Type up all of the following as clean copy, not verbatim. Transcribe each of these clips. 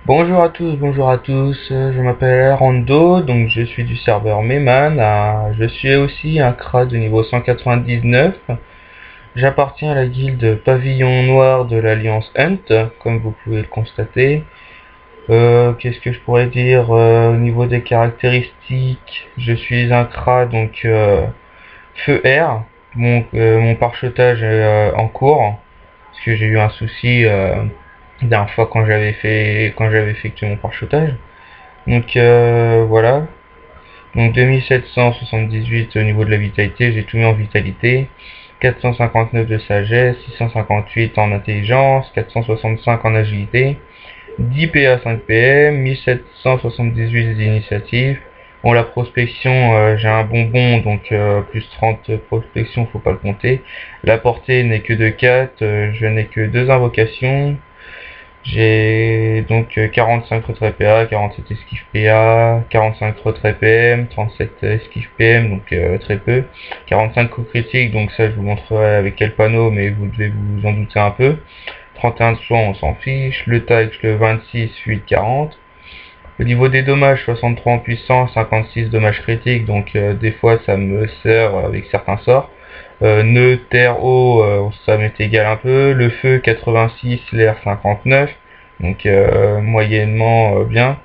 Bonjour à tous, je m'appelle Rando, donc je suis du serveur Meyman, je suis aussi un CRA de niveau 199, j'appartiens à la guilde Pavillon Noir de l'Alliance Hunt, comme vous pouvez le constater. Qu'est-ce que je pourrais dire au niveau des caractéristiques? Je suis un CRA, donc feu air, mon parchetage est en cours, parce que j'ai eu un souci la dernière fois quand j'avais effectué mon parchetage. Donc voilà. Donc 2778 au niveau de la vitalité, j'ai tout mis en vitalité. 459 de sagesse, 658 en intelligence, 465 en agilité, 10 PA 5 PM, 1778 d'initiative. Bon, la prospection, j'ai un bonbon, donc plus 30 prospection, faut pas le compter. La portée n'est que de 4, je n'ai que 2 invocations. J'ai donc 45 retraits PA, 47 esquives PA, 45 retraits PM, 37 esquives PM, donc très peu. 45 coups critiques, donc ça je vous montrerai avec quel panneau, mais vous devez vous en douter un peu. 31 de soins, on s'en fiche. Le tag, le 26, 8, 40. Au niveau des dommages, 63 en puissance, 56 dommages critiques, donc des fois ça me sert avec certains sorts. Nœud, terre, eau, ça m'est égal un peu. Le feu, 86, l'air, 59. Donc moyennement bien.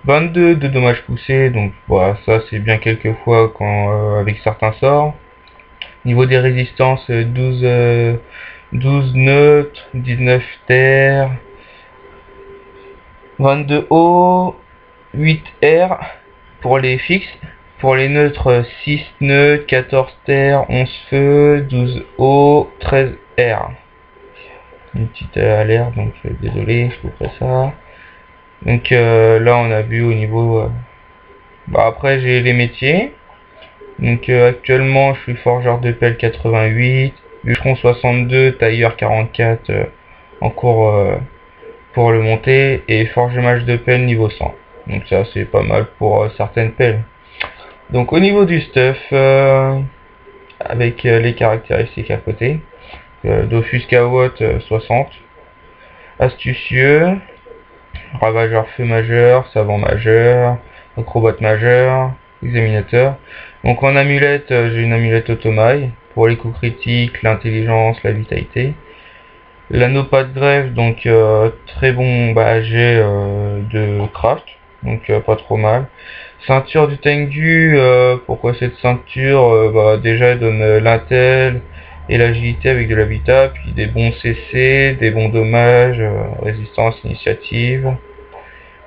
22 de dommages poussés, donc voilà, ça c'est bien quelques fois quand avec certains sorts. Niveau des résistances, 12 neutres, 19 terre, 22 eau, 8 air pour les fixes. Pour les neutres, 6 neutres, 14 terre, 11 feu, 12 eau, 13 air. Une petite alerte, donc désolé, je couperai ça. Donc là on a vu au niveau... après j'ai les métiers. Donc actuellement je suis forgeur de pelle 88, bûcheron 62, tailleur 44 en cours pour le monter, et forgemage de pelle niveau 100. Donc ça c'est pas mal pour certaines pelles. Donc au niveau du stuff, avec les caractéristiques à côté, Dofus Watt 60, astucieux, ravageur feu majeur, savant majeur, acrobate majeur, examinateur. Donc en amulette, j'ai une amulette automaille pour les coups critiques, l'intelligence, la vitalité. L'anneau pas de greffe, donc très bon jet de craft, donc pas trop mal. Ceinture du Tengu, pourquoi cette ceinture? Déjà elle donne l'intel et l'agilité avec de l'habitat, puis des bons CC, des bons dommages, résistance, initiative.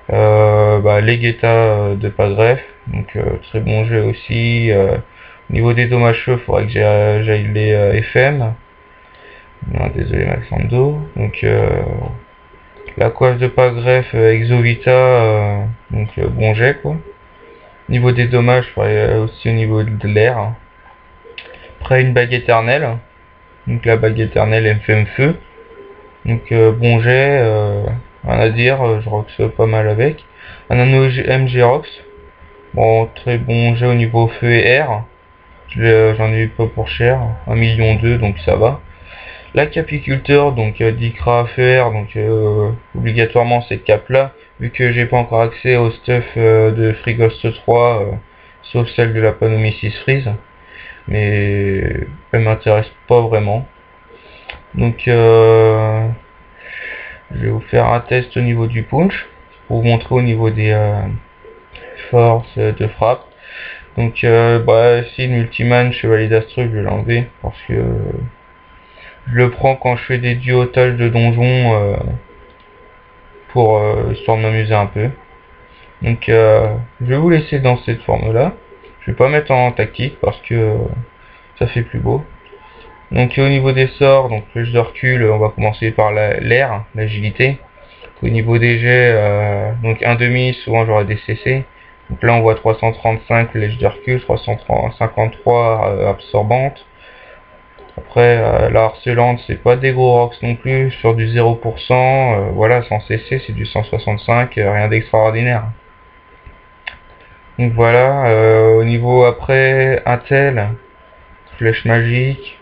Les guettas de pas de greffe, donc très bon jeu aussi. Au niveau des dommages chauds, il faudrait que j'aille les FM. Non, désolé Maxando. Donc la coiffe de pas greffe Exovita, donc bon jet quoi. Niveau des dommages, il faudrait aussi au niveau de l'air. Après une bague éternelle. Donc la bague éternelle elle me fait un feu. Donc bon jet, rien à dire, je rox pas mal avec. Un anneau MG Rox. Bon, très bon jet au niveau feu et air. J'en ai eu pas pour cher. 1,2 million, donc ça va. La capiculteur, donc 10 cras à faire, donc obligatoirement cette cape là, vu que j'ai pas encore accès au stuff de Frigost 3, sauf celle de la Panomyces Freeze, mais elle m'intéresse pas vraiment. Donc je vais vous faire un test au niveau du punch, pour vous montrer au niveau des forces de frappe. Donc si le multiman chevalier d'Astruc, je vais l'enlever, parce que je le prends quand je fais des duotages de donjons pour histoire de m'amuser un peu. Donc je vais vous laisser dans cette forme là. Je vais pas mettre en tactique parce que ça fait plus beau. Donc au niveau des sorts, donc flèche de recul, on va commencer par l'air, l'agilité. Au niveau des jets, donc un demi, souvent j'aurai des CC. Donc là on voit 335 flèche de recul, 353 absorbante. Après, la harcelante, c'est pas des gros rocks non plus, sur du 0%, voilà, sans CC, c'est du 165, rien d'extraordinaire. Donc voilà, au niveau après, Intel, flèche magique,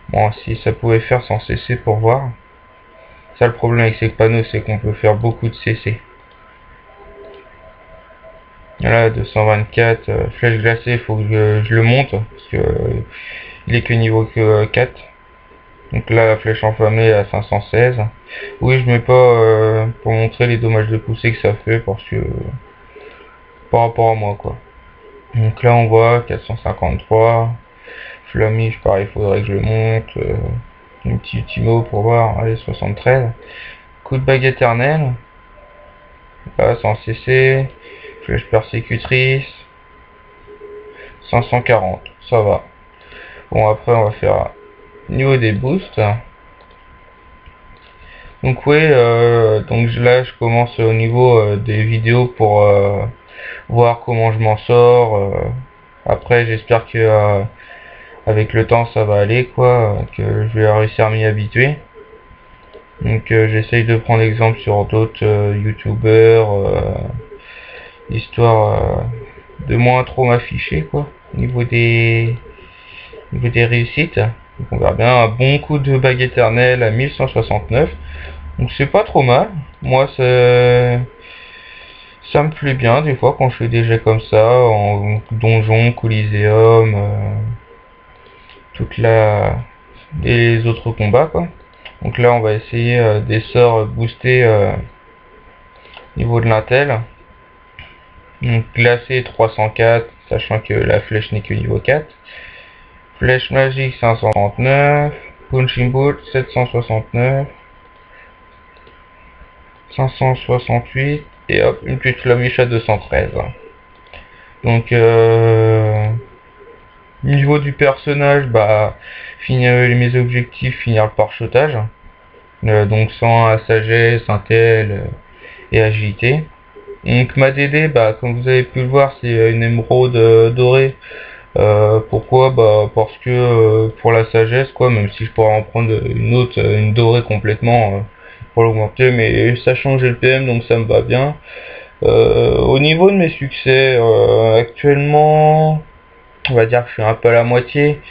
bon, si ça pouvait faire sans CC pour voir, Ça, le problème avec ces panneaux, c'est qu'on peut faire beaucoup de CC. Là, 224, flèche glacée, il faut que je le monte, parce que il est que niveau 4. Donc là, la flèche enflammée est à 516. Oui, je mets pas pour montrer les dommages de poussée que ça fait, parce que par rapport à moi, quoi. Donc là, on voit 453. Flamiche, pareil, il faudrait que je le monte. Un petit mot pour voir. Allez, 73. Coup de bague éternelle. Là, sans cesser. Flèche persécutrice. 540. Ça va. Bon, après, on va faire niveau des boosts. Donc oui, donc là je commence au niveau des vidéos pour voir comment je m'en sors. Après j'espère que avec le temps ça va aller quoi, que je vais réussir à m'y habituer. Donc j'essaye de prendre exemple sur d'autres youtubeurs, histoire de moins trop m'afficher quoi, au niveau des réussites. Donc on verra bien un bon coup de bague éternelle à 1169. Donc c'est pas trop mal. Moi ça me plaît bien des fois quand je fais des jets comme ça en donjon, coliséum, toute la et les autres combats quoi. Donc là on va essayer des sorts boostés niveau de l'intel. Donc glacé 304, sachant que la flèche n'est que niveau 4. Flèche magique 539, punching ball 769. 568 et hop, une petite flamiche à 213. Donc niveau du personnage, bah finir mes objectifs, finir le parchetage. Donc 100 à sagesse, intel et agilité. Donc ma DD, bah comme vous avez pu le voir, c'est une émeraude dorée. Pourquoi? Bah parce que pour la sagesse quoi, même si je pourrais en prendre une autre, une dorée complètement pour l'augmenter, mais ça change le PM donc ça me va bien. Au niveau de mes succès, actuellement, on va dire que je suis un peu à la moitié.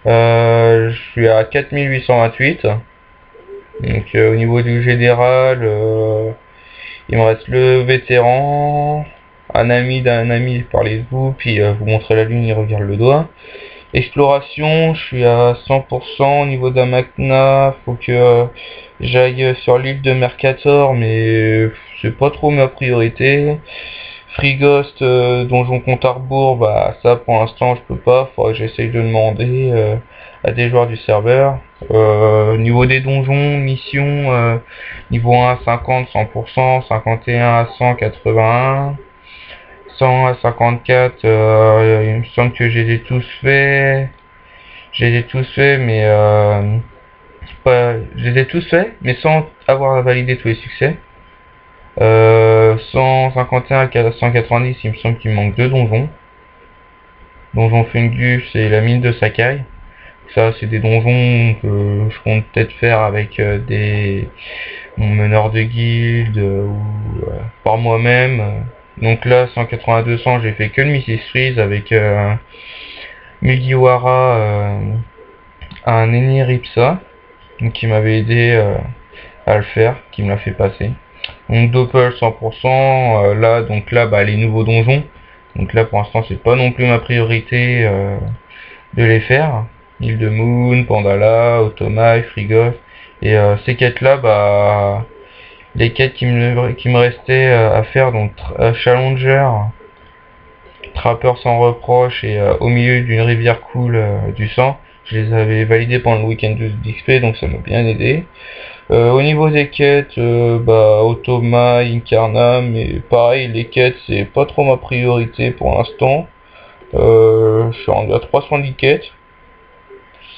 Je suis à 4828. Donc au niveau du général, il me reste le vétéran, un ami d'un ami, parlez de vous, puis vous montrez la lune, il regarde le doigt. Exploration, je suis à 100% au niveau d'Amakna, faut que j'aille sur l'île de Mercator, mais c'est pas trop ma priorité. Frigost, Donjon Compte à rebours, bah ça pour l'instant je peux pas, faudrait que j'essaye de demander à des joueurs du serveur. Niveau des donjons, mission, niveau 1 à 50, 100%, 51 à 100, 81. 100 à 54, il me semble que je les ai tous faits. Je les ai tous faits, mais je les ai tous faits, mais sans avoir validé tous les succès. 151 à 190, il me semble qu'il me manque 2 donjons. Donjon Fungus et la mine de Sakai. Ça, c'est des donjons que je compte peut-être faire avec mon meneur de guilde ou par moi-même. Donc là, 180-200, j'ai fait que le Mrs. Freeze avec Mugiwara, un Eniripsa, qui m'avait aidé à le faire, qui me l'a fait passer. Donc Doppel 100%, là, donc là, bah, les nouveaux donjons. Donc là, pour l'instant, c'est pas non plus ma priorité de les faire. Île de Moon, Pandala, Automai, Frigos. Et ces quêtes-là, bah, les quêtes qui me restaient à faire, donc Challenger, Trappeur sans reproche et au milieu d'une rivière cool du sang, je les avais validés pendant le week-end d'XP, donc ça m'a bien aidé. Au niveau des quêtes, bah Automa, Incarna, mais pareil, les quêtes c'est pas trop ma priorité pour l'instant. Je suis rendu à 310 quêtes,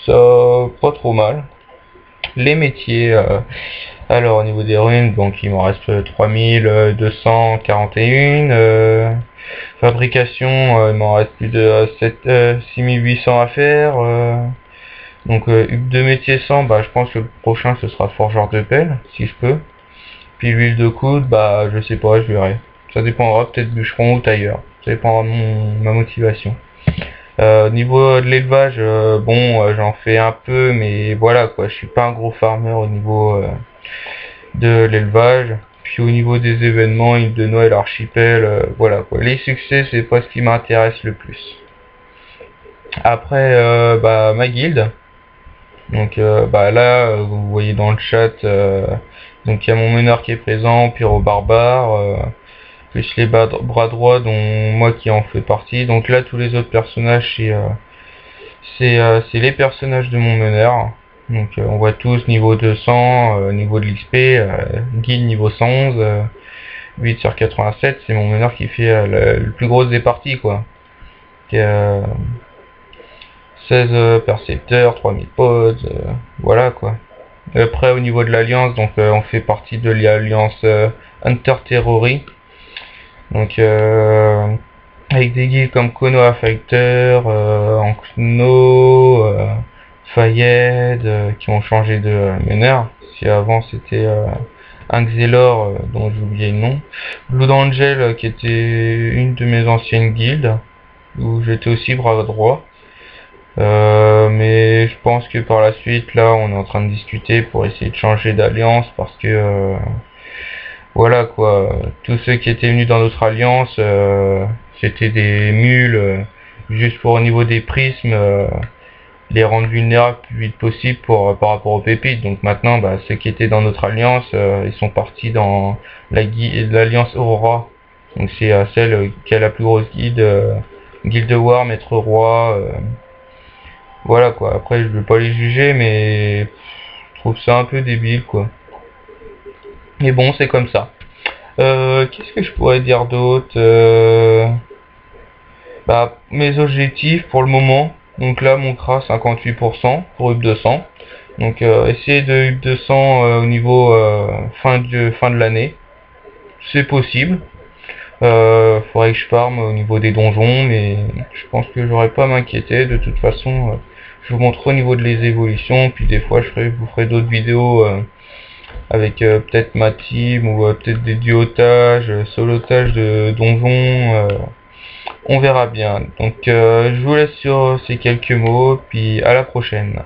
ça pas trop mal. Les métiers, alors au niveau des runes, donc il m'en reste 3241. Fabrication, il m'en reste plus de 6800 à faire. Donc de métier 100, bah je pense que le prochain ce sera forgeur de pelle, si je peux. Puis l'huile de coude, bah je sais pas, je verrai. Ça dépendra peut-être bûcheron ou tailleur. Ça dépendra de ma motivation. Niveau de l'élevage, bon j'en fais un peu, mais voilà quoi, je suis pas un gros farmer au niveau de l'élevage. Puis au niveau des événements, île de Noël, archipel, voilà quoi. Les succès, c'est pas ce qui m'intéresse le plus. Après, ma guilde. Donc là, vous voyez dans le chat, donc il y a mon meneur qui est présent, Pyro Barbare, plus les bras droits dont moi qui en fais partie. Donc là, tous les autres personnages, c'est les personnages de mon meneur. Donc on voit tous niveau 200, niveau de l'XP, guild niveau 111, 8 sur 87, c'est mon meneur qui fait le plus gros des parties quoi. Qui est, 16 percepteurs, 3000 pods, voilà quoi. Après au niveau de l'alliance, donc on fait partie de l'alliance Hunter Terrori. Donc avec des guildes comme Konoha Fighter, Ankno, Fayed, qui ont changé de meneur. Si avant c'était un Xelor dont j'ai oublié le nom. Blood Angel qui était une de mes anciennes guildes, où j'étais aussi bras droit. Mais je pense que par la suite, là, on est en train de discuter pour essayer de changer d'alliance parce que voilà quoi, tous ceux qui étaient venus dans notre alliance, c'était des mules, juste pour au niveau des prismes, les rendre vulnérables le plus vite possible par rapport aux pépites. Donc maintenant, ceux qui étaient dans notre alliance, ils sont partis dans l'alliance Aurora. Donc c'est celle qui a la plus grosse guilde War, Maître Roi. Voilà quoi, après je vais pas les juger, mais je trouve ça un peu débile quoi. Mais bon, c'est comme ça. Qu'est-ce que je pourrais dire d'autre mes objectifs pour le moment. Donc là, mon CRA 58% pour UP 200. Donc essayer de UP 200 au niveau fin de l'année. C'est possible. Faudrait que je farme au niveau des donjons, mais je pense que j'aurais pas à m'inquiéter. De toute façon, je vous montre au niveau de les évolutions, puis des fois je vous ferai d'autres vidéos avec peut-être ma team ou peut-être des duotages, solotages de donjons. On verra bien. Donc je vous laisse sur ces quelques mots, puis à la prochaine.